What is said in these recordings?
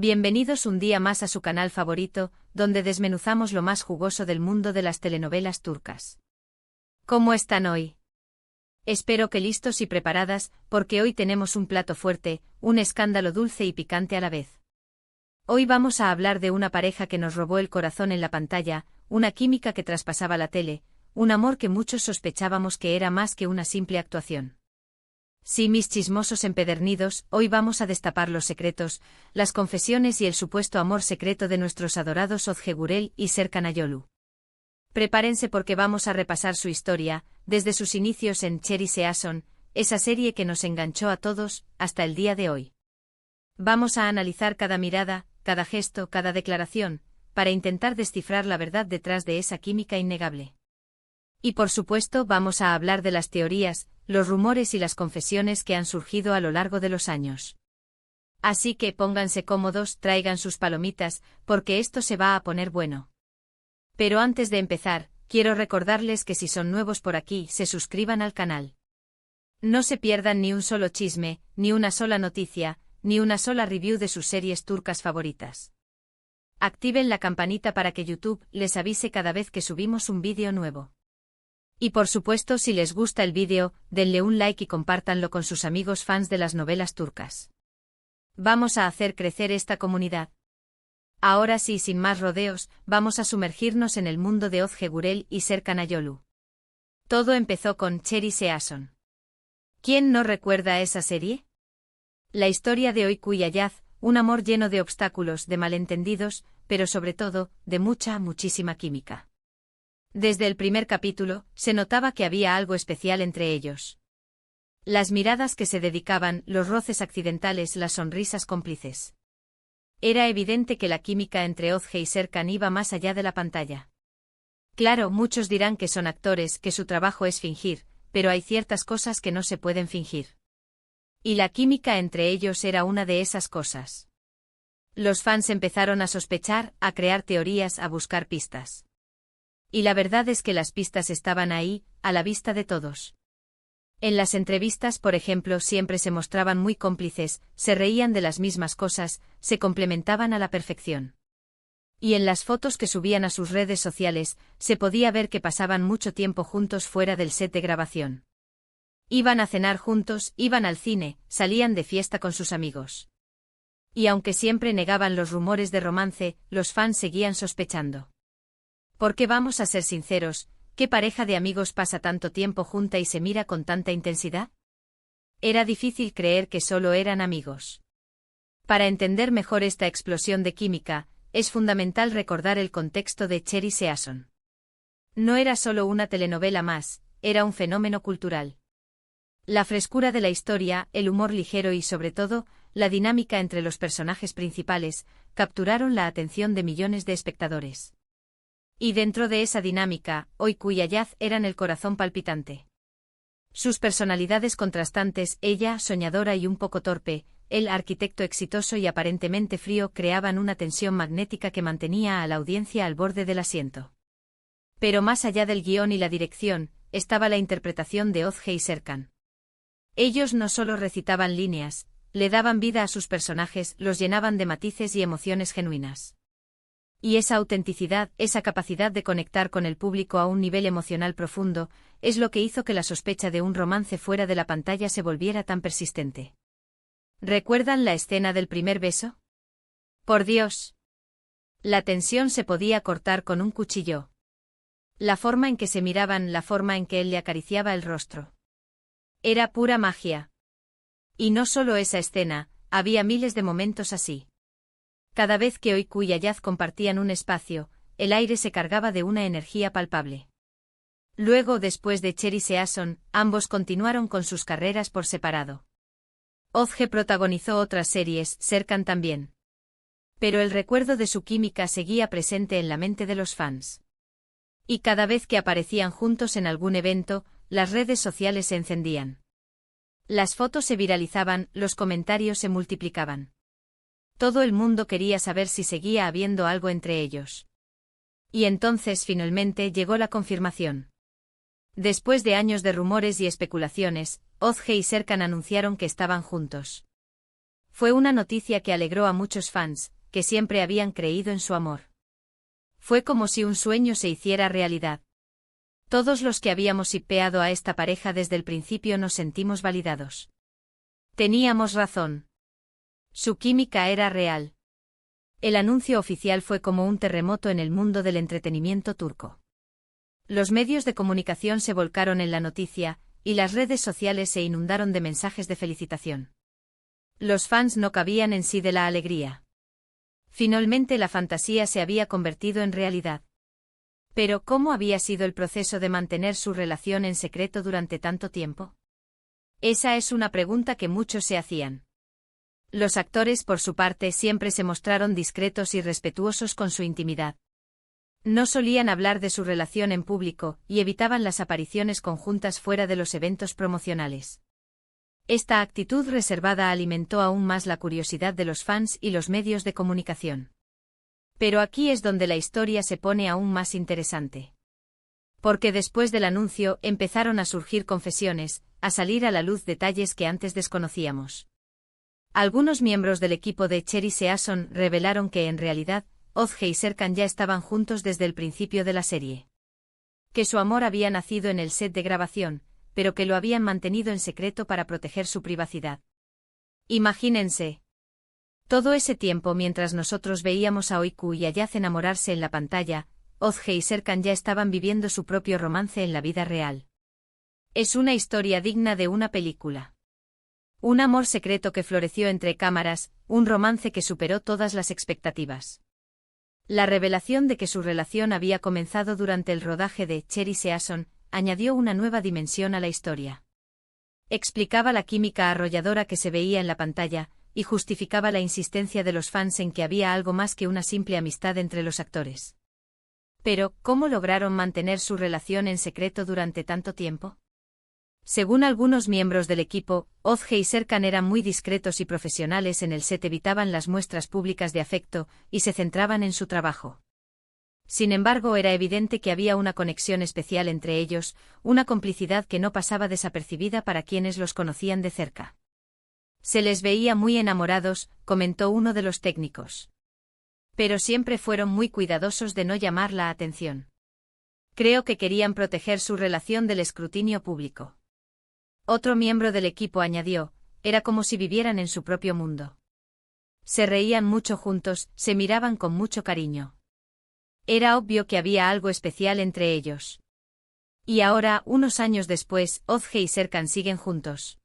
Bienvenidos un día más a su canal favorito, donde desmenuzamos lo más jugoso del mundo de las telenovelas turcas. ¿Cómo están hoy? Espero que listos y preparadas, porque hoy tenemos un plato fuerte, un escándalo dulce y picante a la vez. Hoy vamos a hablar de una pareja que nos robó el corazón en la pantalla, una química que traspasaba la tele, un amor que muchos sospechábamos que era más que una simple actuación. Sí, mis chismosos empedernidos, hoy vamos a destapar los secretos, las confesiones y el supuesto amor secreto de nuestros adorados Özge Gürel y Serkan Ayolu. Prepárense porque vamos a repasar su historia, desde sus inicios en Cherry Season, esa serie que nos enganchó a todos, hasta el día de hoy. Vamos a analizar cada mirada, cada gesto, cada declaración, para intentar descifrar la verdad detrás de esa química innegable. Y por supuesto vamos a hablar de las teorías, los rumores y las confesiones que han surgido a lo largo de los años. Así que pónganse cómodos, traigan sus palomitas, porque esto se va a poner bueno. Pero antes de empezar, quiero recordarles que si son nuevos por aquí, se suscriban al canal. No se pierdan ni un solo chisme, ni una sola noticia, ni una sola review de sus series turcas favoritas. Activen la campanita para que YouTube les avise cada vez que subimos un vídeo nuevo. Y por supuesto, si les gusta el vídeo, denle un like y compártanlo con sus amigos fans de las novelas turcas. Vamos a hacer crecer esta comunidad. Ahora sí, sin más rodeos, vamos a sumergirnos en el mundo de Özge Gürel y Serkan Ayolu. Todo empezó con Cherry Season. ¿Quién no recuerda esa serie? La historia de Oyku y Ayaz, un amor lleno de obstáculos, de malentendidos, pero sobre todo, de muchísima química. Desde el primer capítulo, se notaba que había algo especial entre ellos. Las miradas que se dedicaban, los roces accidentales, las sonrisas cómplices. Era evidente que la química entre Özge y Serkan iba más allá de la pantalla. Claro, muchos dirán que son actores, que su trabajo es fingir, pero hay ciertas cosas que no se pueden fingir. Y la química entre ellos era una de esas cosas. Los fans empezaron a sospechar, a crear teorías, a buscar pistas. Y la verdad es que las pistas estaban ahí, a la vista de todos. En las entrevistas, por ejemplo, siempre se mostraban muy cómplices, se reían de las mismas cosas, se complementaban a la perfección. Y en las fotos que subían a sus redes sociales, se podía ver que pasaban mucho tiempo juntos fuera del set de grabación. Iban a cenar juntos, iban al cine, salían de fiesta con sus amigos. Y aunque siempre negaban los rumores de romance, los fans seguían sospechando. Porque vamos a ser sinceros, ¿qué pareja de amigos pasa tanto tiempo junta y se mira con tanta intensidad? Era difícil creer que solo eran amigos. Para entender mejor esta explosión de química, es fundamental recordar el contexto de Cherry Season. No era solo una telenovela más, era un fenómeno cultural. La frescura de la historia, el humor ligero y sobre todo, la dinámica entre los personajes principales, capturaron la atención de millones de espectadores. Y dentro de esa dinámica, Oyku y Ayaz eran el corazón palpitante. Sus personalidades contrastantes, ella, soñadora y un poco torpe, él, arquitecto exitoso y aparentemente frío, creaban una tensión magnética que mantenía a la audiencia al borde del asiento. Pero más allá del guión y la dirección, estaba la interpretación de Özge y Serkan. Ellos no solo recitaban líneas, le daban vida a sus personajes, los llenaban de matices y emociones genuinas. Y esa autenticidad, esa capacidad de conectar con el público a un nivel emocional profundo, es lo que hizo que la sospecha de un romance fuera de la pantalla se volviera tan persistente. ¿Recuerdan la escena del primer beso? Por Dios. La tensión se podía cortar con un cuchillo. La forma en que se miraban, la forma en que él le acariciaba el rostro. Era pura magia. Y no solo esa escena, había miles de momentos así. Cada vez que Oyku y Ayaz compartían un espacio, el aire se cargaba de una energía palpable. Luego, después de Cherry Season, ambos continuaron con sus carreras por separado. Özge protagonizó otras series, Serkan también. Pero el recuerdo de su química seguía presente en la mente de los fans. Y cada vez que aparecían juntos en algún evento, las redes sociales se encendían. Las fotos se viralizaban, los comentarios se multiplicaban. Todo el mundo quería saber si seguía habiendo algo entre ellos. Y entonces finalmente llegó la confirmación. Después de años de rumores y especulaciones, Özge y Serkan anunciaron que estaban juntos. Fue una noticia que alegró a muchos fans, que siempre habían creído en su amor. Fue como si un sueño se hiciera realidad. Todos los que habíamos shippeado a esta pareja desde el principio nos sentimos validados. Teníamos razón. Su química era real. El anuncio oficial fue como un terremoto en el mundo del entretenimiento turco. Los medios de comunicación se volcaron en la noticia, y las redes sociales se inundaron de mensajes de felicitación. Los fans no cabían en sí de la alegría. Finalmente la fantasía se había convertido en realidad. Pero ¿cómo había sido el proceso de mantener su relación en secreto durante tanto tiempo? Esa es una pregunta que muchos se hacían. Los actores, por su parte, siempre se mostraron discretos y respetuosos con su intimidad. No solían hablar de su relación en público, y evitaban las apariciones conjuntas fuera de los eventos promocionales. Esta actitud reservada alimentó aún más la curiosidad de los fans y los medios de comunicación. Pero aquí es donde la historia se pone aún más interesante. Porque después del anuncio empezaron a surgir confesiones, a salir a la luz detalles que antes desconocíamos. Algunos miembros del equipo de Cherry Season revelaron que en realidad, Özge y Serkan ya estaban juntos desde el principio de la serie. Que su amor había nacido en el set de grabación, pero que lo habían mantenido en secreto para proteger su privacidad. Imagínense. Todo ese tiempo mientras nosotros veíamos a Öykü y Ayaz enamorarse en la pantalla, Özge y Serkan ya estaban viviendo su propio romance en la vida real. Es una historia digna de una película. Un amor secreto que floreció entre cámaras, un romance que superó todas las expectativas. La revelación de que su relación había comenzado durante el rodaje de Cherry Season añadió una nueva dimensión a la historia. Explicaba la química arrolladora que se veía en la pantalla, y justificaba la insistencia de los fans en que había algo más que una simple amistad entre los actores. Pero, ¿cómo lograron mantener su relación en secreto durante tanto tiempo? Según algunos miembros del equipo, Özge y Serkan eran muy discretos y profesionales en el set, evitaban las muestras públicas de afecto, y se centraban en su trabajo. Sin embargo, era evidente que había una conexión especial entre ellos, una complicidad que no pasaba desapercibida para quienes los conocían de cerca. Se les veía muy enamorados, comentó uno de los técnicos. Pero siempre fueron muy cuidadosos de no llamar la atención. Creo que querían proteger su relación del escrutinio público. Otro miembro del equipo añadió, era como si vivieran en su propio mundo. Se reían mucho juntos, se miraban con mucho cariño. Era obvio que había algo especial entre ellos. Y ahora, unos años después, Özge y Serkan siguen juntos.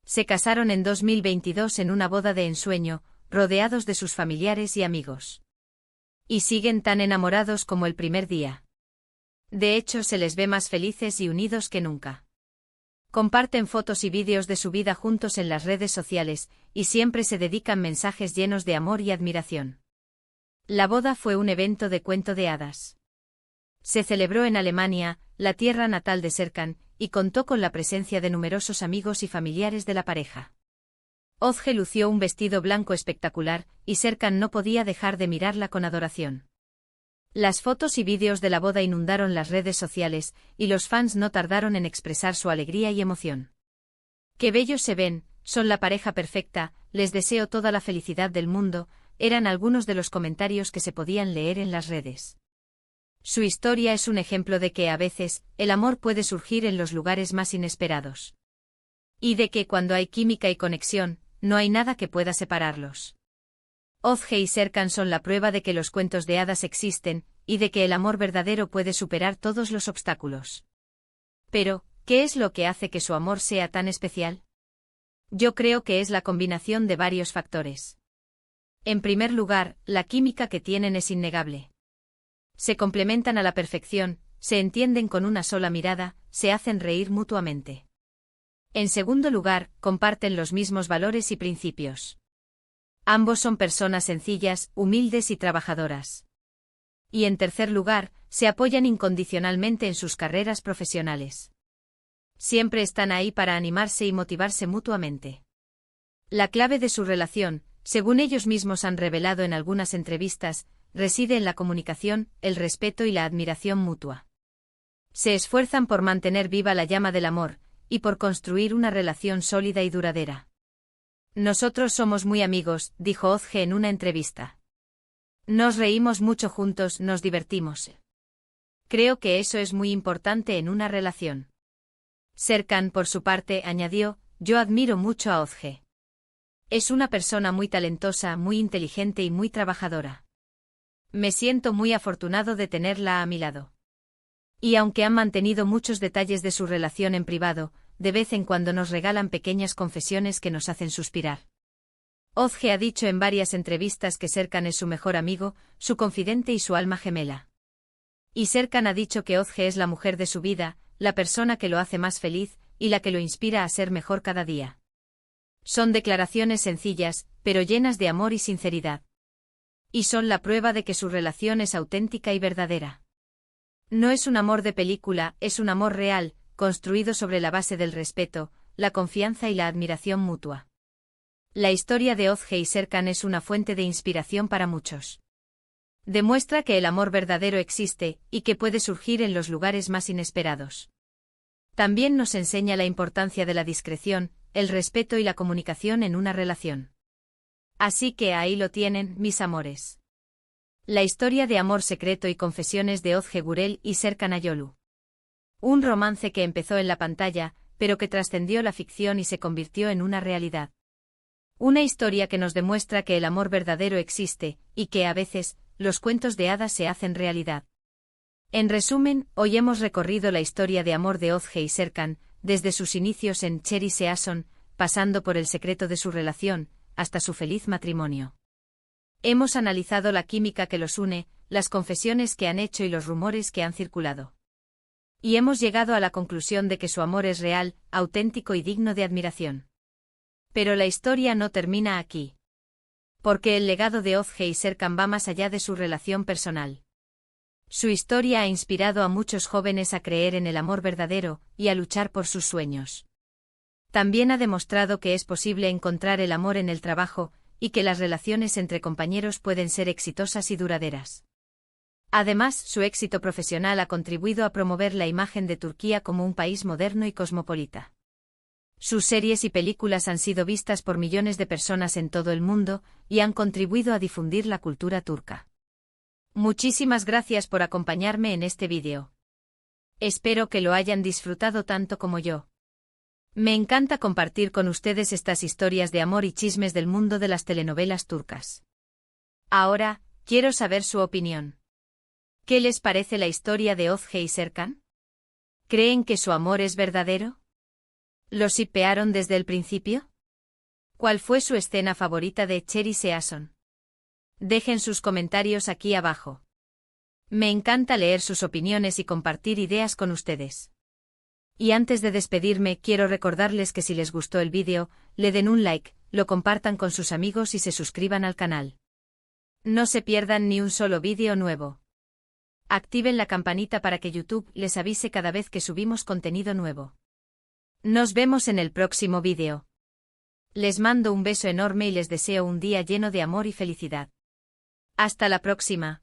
Se casaron en 2022 en una boda de ensueño, rodeados de sus familiares y amigos. Y siguen tan enamorados como el primer día. De hecho, se les ve más felices y unidos que nunca. Comparten fotos y vídeos de su vida juntos en las redes sociales, y siempre se dedican mensajes llenos de amor y admiración. La boda fue un evento de cuento de hadas. Se celebró en Alemania, la tierra natal de Serkan, y contó con la presencia de numerosos amigos y familiares de la pareja. Özge lució un vestido blanco espectacular, y Serkan no podía dejar de mirarla con adoración. Las fotos y vídeos de la boda inundaron las redes sociales, y los fans no tardaron en expresar su alegría y emoción. ¡Qué bellos se ven! Son la pareja perfecta, les deseo toda la felicidad del mundo, eran algunos de los comentarios que se podían leer en las redes. Su historia es un ejemplo de que a veces, el amor puede surgir en los lugares más inesperados. Y de que cuando hay química y conexión, no hay nada que pueda separarlos. Özge y Serkan son la prueba de que los cuentos de hadas existen, y de que el amor verdadero puede superar todos los obstáculos. Pero, ¿qué es lo que hace que su amor sea tan especial? Yo creo que es la combinación de varios factores. En primer lugar, la química que tienen es innegable. Se complementan a la perfección, se entienden con una sola mirada, se hacen reír mutuamente. En segundo lugar, comparten los mismos valores y principios. Ambos son personas sencillas, humildes y trabajadoras. Y en tercer lugar, se apoyan incondicionalmente en sus carreras profesionales. Siempre están ahí para animarse y motivarse mutuamente. La clave de su relación, según ellos mismos han revelado en algunas entrevistas, reside en la comunicación, el respeto y la admiración mutua. Se esfuerzan por mantener viva la llama del amor, y por construir una relación sólida y duradera. Nosotros somos muy amigos, dijo Ozge en una entrevista. Nos reímos mucho juntos, nos divertimos. Creo que eso es muy importante en una relación. Serkan, por su parte, añadió, yo admiro mucho a Ozge. Es una persona muy talentosa, muy inteligente y muy trabajadora. Me siento muy afortunado de tenerla a mi lado. Y aunque han mantenido muchos detalles de su relación en privado, de vez en cuando nos regalan pequeñas confesiones que nos hacen suspirar. Ozge ha dicho en varias entrevistas que Serkan es su mejor amigo, su confidente y su alma gemela. Y Serkan ha dicho que Ozge es la mujer de su vida, la persona que lo hace más feliz, y la que lo inspira a ser mejor cada día. Son declaraciones sencillas, pero llenas de amor y sinceridad. Y son la prueba de que su relación es auténtica y verdadera. No es un amor de película, es un amor real, construido sobre la base del respeto, la confianza y la admiración mutua. La historia de Ozge y Serkan es una fuente de inspiración para muchos. Demuestra que el amor verdadero existe, y que puede surgir en los lugares más inesperados. También nos enseña la importancia de la discreción, el respeto y la comunicación en una relación. Así que ahí lo tienen, mis amores. La historia de amor secreto y confesiones de Ozge Gurel y Serkan Ayolu. Un romance que empezó en la pantalla, pero que trascendió la ficción y se convirtió en una realidad. Una historia que nos demuestra que el amor verdadero existe, y que a veces, los cuentos de hadas se hacen realidad. En resumen, hoy hemos recorrido la historia de amor de Ozge y Serkan, desde sus inicios en Cherry Season, pasando por el secreto de su relación, hasta su feliz matrimonio. Hemos analizado la química que los une, las confesiones que han hecho y los rumores que han circulado. Y hemos llegado a la conclusión de que su amor es real, auténtico y digno de admiración. Pero la historia no termina aquí. Porque el legado de Ozge y Serkan va más allá de su relación personal. Su historia ha inspirado a muchos jóvenes a creer en el amor verdadero, y a luchar por sus sueños. También ha demostrado que es posible encontrar el amor en el trabajo, y que las relaciones entre compañeros pueden ser exitosas y duraderas. Además, su éxito profesional ha contribuido a promover la imagen de Turquía como un país moderno y cosmopolita. Sus series y películas han sido vistas por millones de personas en todo el mundo, y han contribuido a difundir la cultura turca. Muchísimas gracias por acompañarme en este vídeo. Espero que lo hayan disfrutado tanto como yo. Me encanta compartir con ustedes estas historias de amor y chismes del mundo de las telenovelas turcas. Ahora, quiero saber su opinión. ¿Qué les parece la historia de Ozge y Serkan? ¿Creen que su amor es verdadero? ¿Los shippearon desde el principio? ¿Cuál fue su escena favorita de Cherry Season? Dejen sus comentarios aquí abajo. Me encanta leer sus opiniones y compartir ideas con ustedes. Y antes de despedirme, quiero recordarles que si les gustó el vídeo, le den un like, lo compartan con sus amigos y se suscriban al canal. No se pierdan ni un solo vídeo nuevo. Activen la campanita para que YouTube les avise cada vez que subimos contenido nuevo. Nos vemos en el próximo vídeo. Les mando un beso enorme y les deseo un día lleno de amor y felicidad. Hasta la próxima.